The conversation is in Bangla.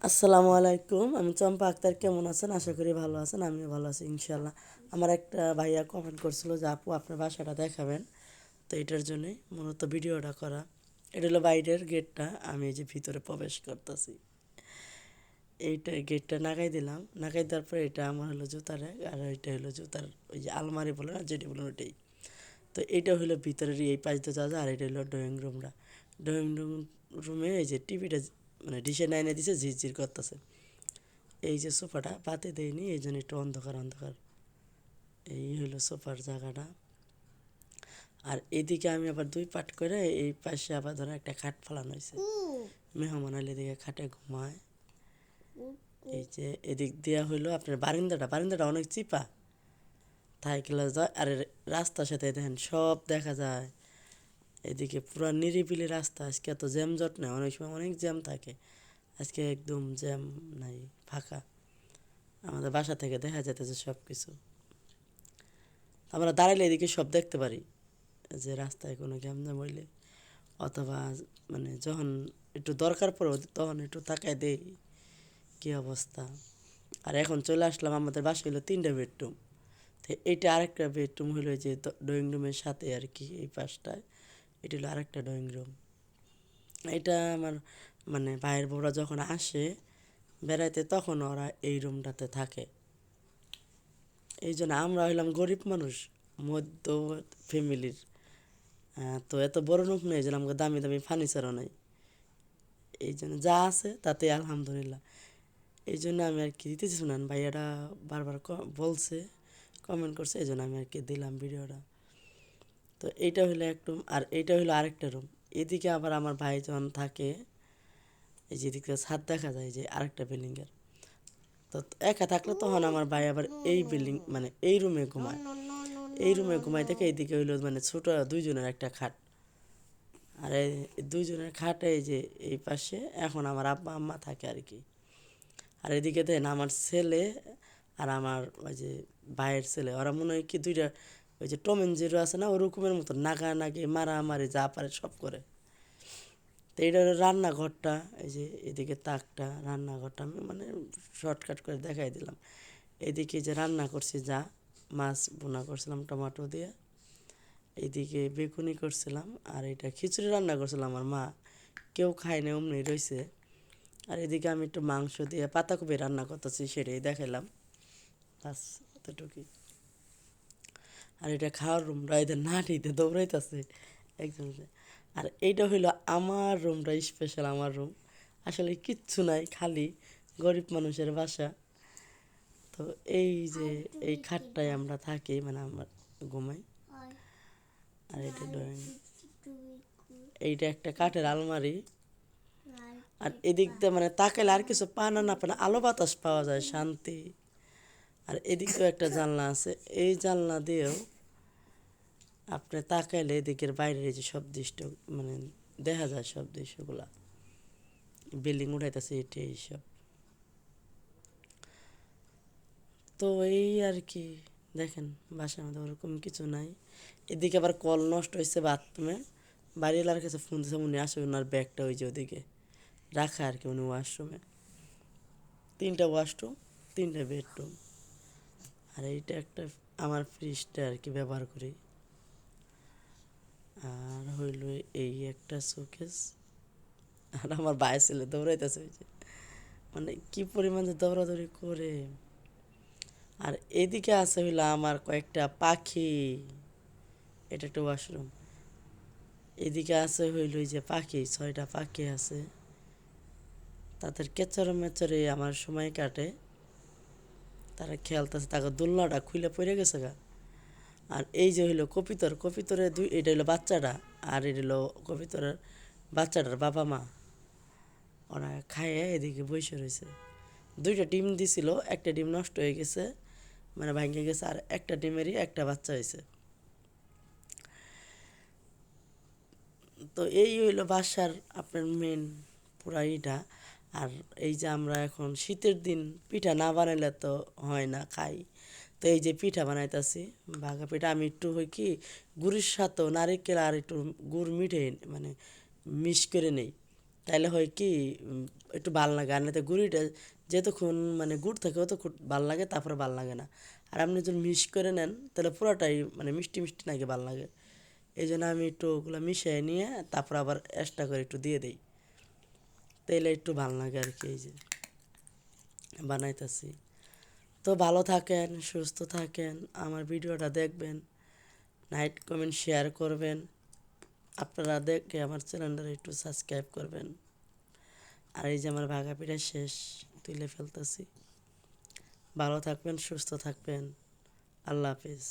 আসসালামু আলাইকুম। আমি চম্পা আক্তার। কেমন আছেন? আশা করি ভালো আছেন। আমিও ভালো আছি ইনশাল্লাহ। আমার একটা ভাইয়া কমেন্ট করছিল যে আপু আপনার বাসাটা দেখাবেন, তো এটার জন্যই মূলত ভিডিওটা করা। এটা হলো বাইরের গেটটা, আমি এই যে ভিতরে প্রবেশ করতেছি। এইটা গেটটা নাগাই দিলাম, নাগাই দেওয়ার পরে এটা আমার হলো জুতার র্যাক, আর এটা হলো জুতার ওই যে আলমারি বলে না, যেটি বলেন ওইটাই। তো এইটা হলো ভিতরের এই পাশ দিয়ে যাওয়া যায়, আর এটা হলো ড্রয়িং রুমটা। ড্রয়িং রুমে এই যে টিভিটা মানে ডিশে নাইনে দিছে, ঝিরঝির করতেছে। এই যে সোফাটা পাতে দেয়নি, এই জন্য একটু অন্ধকার অন্ধকার। এই হলো সোফার জায়গাটা। আর এদিকে আমি আবার দুই পাট করে এই পাশে আবার ধরো একটা খাট ফালানো হয়েছে। মেহমান আলী দিকে খাটে ঘুমায়। এই যে এদিক দেওয়া হইলো আপনার বারিন্দাটা, বারিন্দাটা অনেক চিপা থাই ক্লাস যায়। আর রাস্তার সাথে দেখেন সব দেখা যায়। এদিকে পুরো নিরিবিলি রাস্তা, আজকে এত জ্যাম জট নেই, অনেক সময় অনেক জ্যাম থাকে, আজকে একদম জ্যাম নাই, ফাঁকা। আমাদের বাসা থেকে দেখা যেতেছে সব কিছু। আমরা দাঁড়াইলে এদিকে সব দেখতে পারি, যে রাস্তায় কোনো গ্যামজাম হইলে অথবা মানে যখন একটু দরকার পড়ে তখন একটু তাকায় দেই কী অবস্থা। আর এখন চলে আসলাম, আমাদের বাসা হলো 3টা বেডরুম। তো এইটা আরেকটা বেডরুম হলো যে ড্রয়িং রুমের সাথে আর কি, এই পাশটায় এটা হলো আরেকটা ড্রয়িং রুম। এটা আমার মানে ভাইয়ের বউরা যখন আসে বেড়াইতে তখন ওরা এই রুমটাতে থাকে। এই জন্য আমরা হইলাম গরিব মানুষ, মধ্য ফ্যামিলির। তো এত বড় রুম নেই যে আমাকে দামি দামি ফার্নিচারও নেই, এই জন্য যা আছে তাতে আলহামদুলিল্লাহ। এই জন্য আমি আর কি দিতেছি, শুনান ভাইয়ারা বারবার বলছে, কমেন্ট করছে, এই জন্য আমি আর কি দিলাম ভিডিওটা। তো এইটা হলো এক রুম, আর এইটা হলো আরেকটা রুম। এদিকে আবার আমার ভাই যখন থাকে, এই যে এদিকে ছাদ দেখা যায় যে আরেকটা বিল্ডিংয়ের। তো একা থাকলে তখন আমার ভাই আবার এই বিল্ডিং মানে এই রুমে ঘুমায়। এই রুমে ঘুমাই থেকে এইদিকে হইলো মানে ছোট দুইজনের একটা খাট। আর এই দুইজনের খাটে এই যে এই পাশে এখন আমার আব্বা আম্মা থাকে আর কি। আর এদিকে দেন আমার ছেলে আর আমার ওই যে ভাইয়ের ছেলে, ওরা মনে হয় কি দুইটা ওই যে টম এন্ড জেরি আছে না, ওরকমের মতো নাগানাগি মারামারি যা পারে সব করে। তো এইটা হলো রান্নাঘরটা, এই যে এদিকে তাকটা রান্নাঘরটা আমি মানে শর্টকাট করে দেখাই দিলাম। এদিকে যে রান্না করছি, যা মাছ বোনা করছিলাম টমেটো দিয়ে, এইদিকে বেগুনি করছিলাম, আর এটা খিচুড়ি রান্না করছিলাম আমার মা, কেউ খায় না অমনি রয়েছে। আর এদিকে আমি একটু মাংস দিয়ে পাতাকপি রান্না করতেছি, সেটাই দেখালাম, বাস এতটুকুই। আর এটা খাওয়ার রুমটা এদের নাটিতে দৌড়াইতেছে একজন। আর এইটা হইলো আমার রুমটা, স্পেশাল আমার রুম। আসলে কিচ্ছু নাই, খালি গরিব মানুষের বাসা। তো এই যে এই খাটটায় আমরা থাকি, মানে আমরা ঘুমাই। আর এটা ড্রয়িং, এইটা একটা কাঠের আলমারি। আর এদিক দিয়ে মানে তাকাইলে আর কিছু পানা না পানা আলো বাতাস পাওয়া যায়, শান্তি। আর এদিক দিয়েও একটা জানলা আছে, এই জানলা দিয়েও আপনি তাকাইলে এদিকের বাইরের এই যে সব দৃশ্য মানে দেখা যায়, সব দৃশ্যগুলা বিল্ডিং উঠাইতেছে এটি এইসব। তো এই আর কি, দেখেন বাসার মধ্যে ওরকম কিছু নাই। এদিকে আবার কল নষ্ট হয়েছে বাথরুমে, বাড়িওয়ালার কাছে ফোন দিয়েছে, উনি আসে, ওনার ব্যাগটা ওই যে ওদিকে রাখা আর কি, উনি ওয়াশরুমে। 3টা ওয়াশরুম, 3টা বেডরুম। আর এইটা একটা আমার ফ্রিজটা আর কি ব্যবহার করি। আর হইল এই একটা শোকেস। আর আমার ভাই ছেলে দৌড়াইতেছে ওই যে, মানে কি পরিমাণ যে দৌড়াদৌড়ি করে। আর এদিকে আছে হইলো আমার কয়েকটা পাখি, এটা একটা ওয়াশরুম। এদিকে আছে হইল যে পাখি, 6টা পাখি আছে, তাদের কেচরে মেচরে আমার সময় কাটে। তারা খেলতেছে, তাকে দোলনাটা খুলে পড়ে গেছে গা। আর এই যে হইলো কপিতর, কপিতরের এটা হইলো বাচ্চাটা, আর এটা হইলো কপিতরের বাচ্চাটার বাবা মা। ওরা খাইয়ে এদিকে বসে রয়েছে। 2টা ডিম দিছিল, একটা ডিম নষ্ট হয়ে গেছে, মানে ভাঙে গেছে, আর একটা ডিমেরই একটা বাচ্চা হয়েছে। তো এই হইলো বাসার আপনার মেন পুরা ইটা। আর এই যে আমরা এখন শীতের দিন পিঠা না বানাইলে তো হয় না, খাই। তো এই যে পিঠা বানাইতেছি, ভাগা পিঠা। আমি একটু হই কি গুড়ের সাথেও নারিকেল আর একটু গুড় মিঠে মানে মিক্স করে নেই, তাইলে হয় কি একটু ভাল লাগে, আর নাতে গুঁড়িটা যতক্ষণ মানে গুড় থাকে অতক্ষণ ভাল লাগে, তারপরে ভাল লাগে না। আর আপনি যদি মিক্স করে নেন তাহলে পুরোটাই মানে মিষ্টি মিষ্টি নাকি ভাল লাগে। এই জন্য আমি একটু ওগুলো মিশিয়ে নিয়ে তারপর আবার এক্সট্রা করে একটু দিয়ে দিই, তাইলে একটু ভাল লাগে আর কি। এই যে বানাইতেছি। তো ভালো থাকেন, সুস্থ থাকেন, আমার ভিডিওটা দেখবেন, লাইক কমেন্ট শেয়ার করবেন, আপনারা দেখে আমার চ্যানেলটা একটু সাবস্ক্রাইব করবেন। আর এই যে আমার ভাগা পিঠা শেষ, তুলে ফেলতেছি। ভালো থাকবেন, সুস্থ থাকবেন, আল্লাহ হাফিজ।